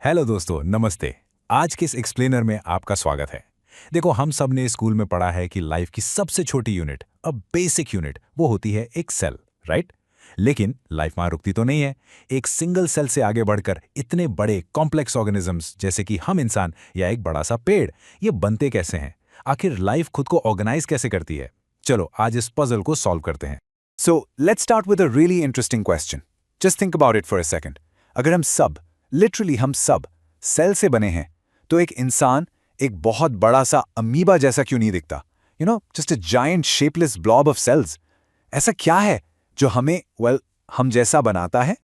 Hello दोस्तों, नमस्ते। आज के इस एक्सप्लेनर में आपका स्वागत है। देखो, हम सब ने स्कूल में पढ़ा है कि लाइफ की सबसे छोटी यूनिट, बेसिक यूनिट, वो होती है एक सेल, राइट? लेकिन लाइफ वहां रुकती तो नहीं है। एक सिंगल सेल से आगे बढ़कर इतने बड़े कॉम्प्लेक्स ऑर्गेनिजम्स जैसे कि हम इंसान या एक बड़ा सा पेड़, ये बनते कैसे हैं? आखिर लाइफ खुद को ऑर्गेनाइज कैसे करती है? चलो आज इस पजल को सॉल्व करते हैं। So let's start with a really interesting question. Just think about it for a second. अगर हम सब, literally हम सब, सेल से बने हैं, तो एक इंसान एक बहुत बड़ा सा अमीबा जैसा क्यों नहीं दिखता? Just a giant shapeless blob of cells. ऐसा क्या है जो हमें, हम जैसा बनाता है?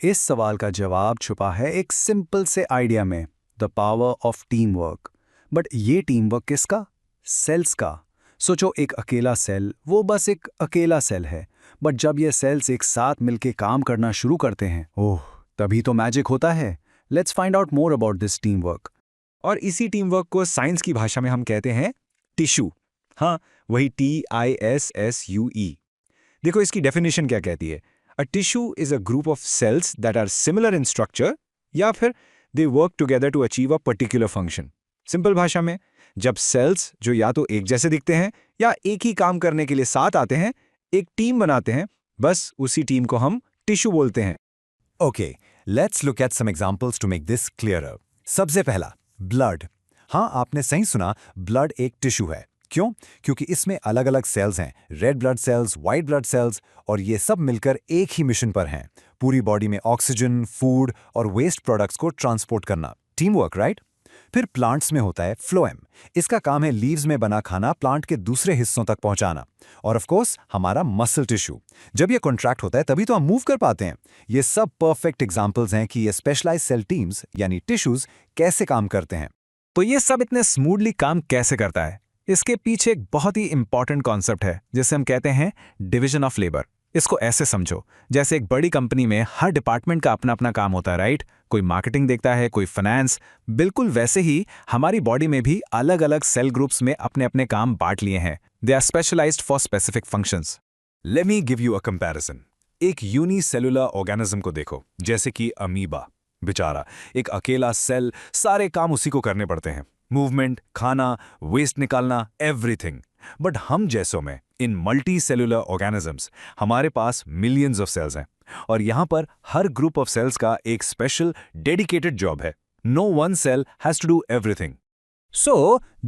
इस सवाल का जवाब छुपा है एक सिंपल से आइडिया में, the power of team work. But ये टीम वर्क किसका? सेल्स का। सोचो, एक अकेला सेल, वो बस एक अकेला सेल है, बट जब ये सेल्स एक साथ मिलके काम करना शुरू करते हैं, ओह, तभी तो मैजिक होता है। Let's find out more about this team work. और इसी टीम वर्क को साइंस की भाषा में हम कहते हैं टिश्यू। हाँ, वही TISSUE। देखो इसकी डेफिनेशन क्या कहती है। A tissue is a group of cells that are similar in structure, या फिर they work together to achieve a particular function. Simple भाषा में, जब सेल्स जो या तो एक जैसे दिखते हैं या एक ही काम करने के लिए साथ आते हैं, एक टीम बनाते हैं, बस उसी टीम को हम टिश्यू बोलते हैं। Okay, let's look at some examples to make this clearer. सबसे पहला, ब्लड। हाँ, आपने सही सुना, ब्लड एक टिश्यू है। क्यों? क्योंकि इसमें अलग अलग सेल्स हैं, red blood cells, white blood cells, और ये सब मिलकर एक ही मिशन पर हैं, पूरी बॉडी में ऑक्सीजन, फूड और वेस्ट प्रोडक्ट्स को ट्रांसपोर्ट करना। Team work, right? फिर प्लांट्स में होता है फ्लोएम। इसका काम है लीव्स में बना खाना प्लांट के दूसरे हिस्सों तक पहुंचाना। और ऑफ कोर्स हमारा मसल टिश्यू, जब ये कॉन्ट्रैक्ट होता है तभी तो हम मूव कर पाते हैं। ये सब परफेक्ट एग्जांपल्स हैं कि ये स्पेशलाइज्ड सेल टीम्स यानी टिश्यूज कैसे काम करते हैं। तो ये सब इतने स्मूथली काम कैसे करता है? इसके पीछे एक बहुत ही इंपॉर्टेंट कॉन्सेप्ट है जिसे हम कहते हैं डिवीजन ऑफ लेबर। इसको ऐसे समझो, जैसे एक बड़ी कंपनी में हर डिपार्टमेंट का अपना अपना काम होता है, राइट? कोई मार्केटिंग देखता है, कोई फाइनेंस। बिल्कुल वैसे ही हमारी बॉडी में भी अलग अलग सेल ग्रुप्स में अपने अपने काम बांट लिए हैं। They are specialised for specific functions. Let me give you a comparison. एक यूनिसेलुलर ऑर्गेनिज्म को देखो, जैसे कि अमीबा। बेचारा एक अकेला सेल, सारे काम उसी को करने पड़ते हैं, मूवमेंट, खाना, वेस्ट निकालना, एवरीथिंग। बट हम जैसों में, इन मल्टी सेलुलर ऑर्गेनिजम्स, हमारे पास मिलियंस ऑफ सेल्स हैं, और यहां पर हर ग्रुप ऑफ सेल्स का एक स्पेशल डेडिकेटेड जॉब है। No one cell has to do everything. So,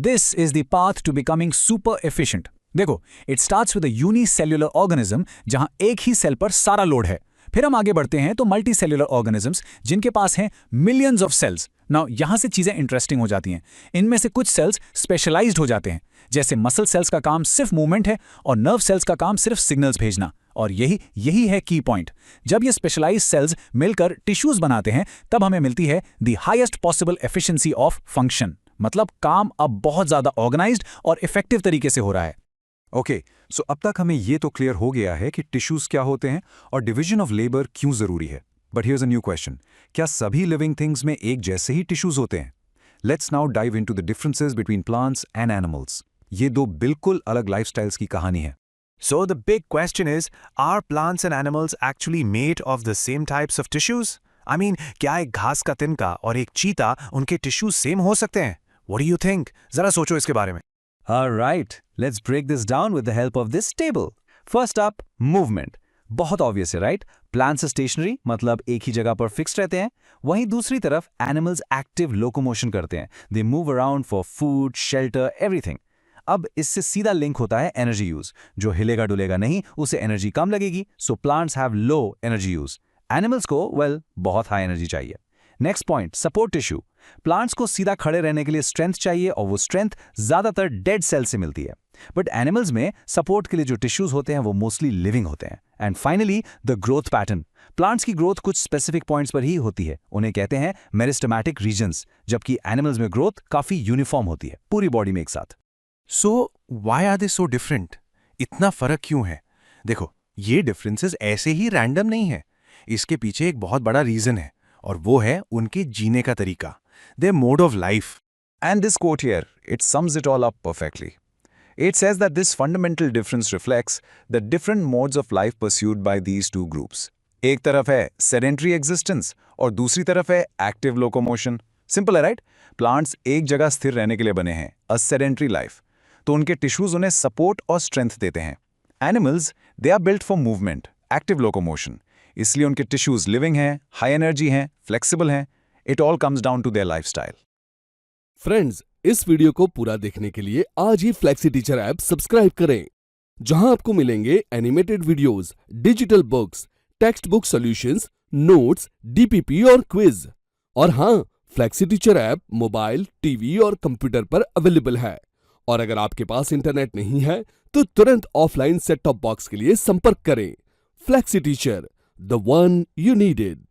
this is the path to becoming super efficient. देखो, it starts with a unicellular organism जहां एक ही सेल पर सारा लोड है। फिर हम आगे बढ़ते हैं तो मल्टी सेल्यूलर ऑर्गेनिजम्स जिनके पास हैं मिलियंस ऑफ सेल्स। नाउ यहां से चीजें इंटरेस्टिंग हो जाती हैं। इनमें से कुछ सेल्स स्पेशलाइज्ड हो जाते हैं, जैसे मसल सेल्स का काम सिर्फ मूवमेंट है और नर्व सेल्स का काम सिर्फ सिग्नल्स भेजना। और यही है की पॉइंट। जब ये स्पेशलाइज्ड सेल्स मिलकर टिश्यूज बनाते हैं, तब हमें मिलती है the highest possible efficiency of function. मतलब काम अब बहुत ज्यादा ऑर्गेनाइज्ड और इफेक्टिव तरीके से हो रहा है। ओके, सो अब तक हमें ये तो क्लियर हो गया है कि टिश्यूज क्या होते हैं और डिवीजन ऑफ लेबर क्यों जरूरी है। But here's a new question, क्या सभी लिविंग थिंग्स में एक जैसे ही टिश्यूज होते हैं? Let's now dive into the differences between plants and animals. ये दो बिल्कुल अलग लाइफस्टाइल्स की कहानी है। So the big question is, are plants and animals actually made of the same types of tissues? I mean, क्या एक घास का तिनका और एक चीता, उनके टिश्यूज सेम हो सकते हैं? What do you think? जरा सोचो इसके बारे में। Alright, let's break this down with the help of this table. First up, movement. बहुत ऑब्वियस है, राइट? प्लांट्स स्टेशनरी, मतलब एक ही जगह पर फिक्स रहते हैं। वहीं दूसरी तरफ एनिमल्स एक्टिव लोकोमोशन करते हैं। They move around for food, shelter, everything. अब इससे सीधा लिंक होता है एनर्जी यूज। जो हिलेगा डुलेगा नहीं, उसे एनर्जी कम लगेगी, so plants have low energy use. Animals को बहुत हाई एनर्जी चाहिए। Next point, support tissue. Plants को सीधा खड़े रहने के लिए स्ट्रेंथ चाहिए, और वो स्ट्रेंथ ज्यादातर डेड सेल से मिलती है। बट एनिमल्स में सपोर्ट के लिए जो टिश्यूज होते हैं वो मोस्टली लिविंग होते हैं। And finally the growth pattern. Plants की ग्रोथ कुछ स्पेसिफिक पॉइंट्स पर ही होती है, उन्हें कहते हैं मेरिस्टेमेटिक रीजन्स, जबकि एनिमल्स में ग्रोथ काफी यूनिफॉर्म होती है, पूरी बॉडी में एक साथ। So why are they so different? इतना फर्क क्यों है? देखो, ये डिफरेंसेस ऐसे ही रैंडम नहीं है। इसके पीछे एक बहुत बड़ा रीजन है, और वो है उनके जीने का तरीका, their mode of life. And this quote here, it sums it all up perfectly. It says that this fundamental difference reflects the different modes of life pursued by these two groups. एक तरफ है sedentary existence और दूसरी तरफ है active locomotion. Simple है right? Plants एक जगह स्थिर रहने के लिए बने हैं, अ सेडेंट्री लाइफ, तो उनके टिश्यूज उन्हें सपोर्ट और स्ट्रेंथ देते हैं। Animals they are built for movement, active locomotion, इसलिए उनके टिश्यूज लिविंग हैं, हाई एनर्जी हैं, फ्लेक्सिबल हैं। It all comes down to their lifestyle. Friends, इस वीडियो को पूरा देखने के लिए आज ही फ्लेक्सी टीचर ऐप सब्सक्राइब करें, जहां आपको मिलेंगे animated videos, digital books, text book solutions, notes, DPP और क्विज। और हाँ, Flexi teacher app mobile, TV और कंप्यूटर पर अवेलेबल है। और अगर आपके पास इंटरनेट नहीं है तो तुरंत ऑफलाइन सेट टॉप बॉक्स के लिए संपर्क करें। Flexi teacher, the one you needed.